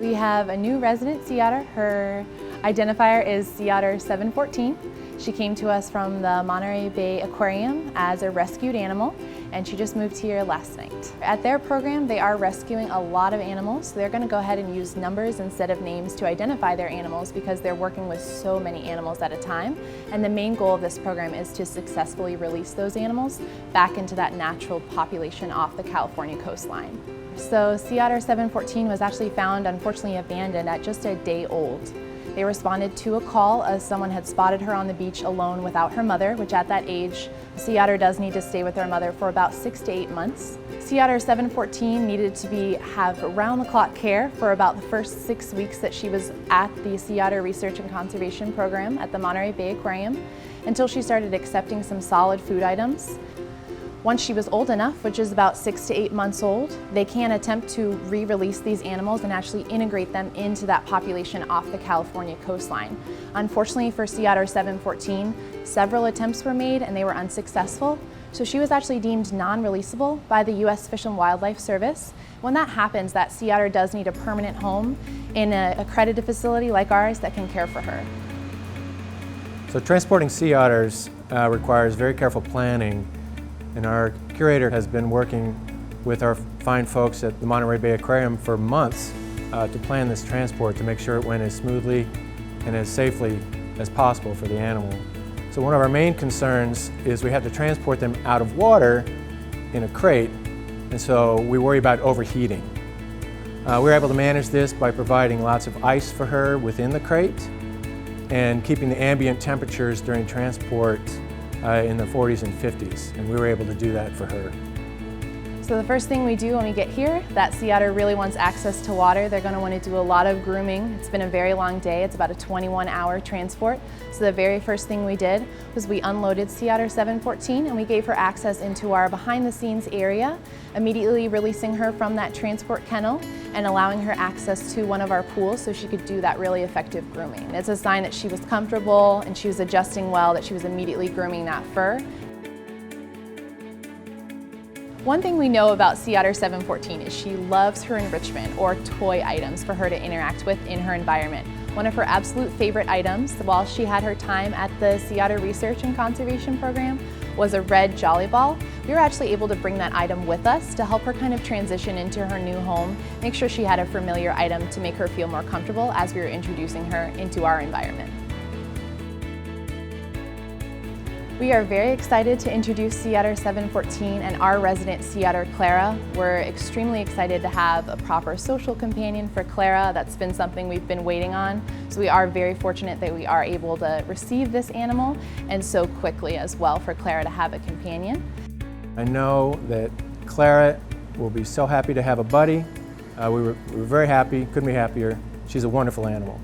We have a new resident sea otter. Her identifier is Sea Otter 714. She came to us from the Monterey Bay Aquarium as a rescued animal, and she just moved here last night. At their program, they are rescuing a lot of animals, so they're going to go ahead and use numbers instead of names to identify their animals because they're working with so many animals at a time. And the main goal of this program is to successfully release those animals back into that natural population off the California coastline. So Sea Otter 714 was actually found, unfortunately, abandoned at just a day old. They responded to a call as someone had spotted her on the beach alone without her mother, which at that age, a sea otter does need to stay with their mother for about 6 to 8 months. Sea Otter 714 needed to have round-the-clock care for about the first 6 weeks that she was at the Sea Otter Research and Conservation Program at the Monterey Bay Aquarium until she started accepting some solid food items. Once she was old enough, which is about 6 to 8 months old, they can attempt to re-release these animals and actually integrate them into that population off the California coastline. Unfortunately for Sea Otter 714, several attempts were made and they were unsuccessful. So she was actually deemed non-releasable by the U.S. Fish and Wildlife Service. When that happens, that sea otter does need a permanent home in an accredited facility like ours that can care for her. So transporting sea otters requires very careful planning. And our curator has been working with our fine folks at the Monterey Bay Aquarium for months to plan this transport to make sure it went as smoothly and as safely as possible for the animal. So one of our main concerns is we have to transport them out of water in a crate, and so we worry about overheating. We were able to manage this by providing lots of ice for her within the crate and keeping the ambient temperatures during transport in the 40s and 50s, and we were able to do that for her. So the first thing we do when we get here, that sea otter really wants access to water. They're going to want to do a lot of grooming. It's been a very long day. It's about a 21-hour transport. So the very first thing we did was we unloaded Sea Otter 714 and we gave her access into our behind-the-scenes area, immediately releasing her from that transport kennel and allowing her access to one of our pools so she could do that really effective grooming. It's a sign that she was comfortable and she was adjusting well, that she was immediately grooming that fur. One thing we know about Sea Otter 714 is she loves her enrichment or toy items for her to interact with in her environment. One of her absolute favorite items while she had her time at the Sea Otter Research and Conservation Program was a red Jollyball. We were actually able to bring that item with us to help her kind of transition into her new home, make sure she had a familiar item to make her feel more comfortable as we were introducing her into our environment. We are very excited to introduce Sea Otter 714 and our resident sea otter, Clara. We're extremely excited to have a proper social companion for Clara. That's been something we've been waiting on. So we are very fortunate that we are able to receive this animal and so quickly as well for Clara to have a companion. I know that Clara will be so happy to have a buddy. We were very happy, couldn't be happier. She's a wonderful animal.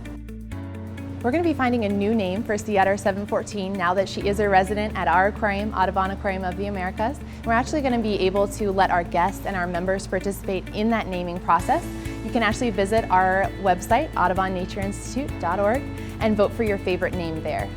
We're going to be finding a new name for Sea Otter 714 now that she is a resident at our aquarium, Audubon Aquarium of the Americas. We're actually going to be able to let our guests and our members participate in that naming process. You can actually visit our website, audubonnatureinsitute.org, and vote for your favorite name there.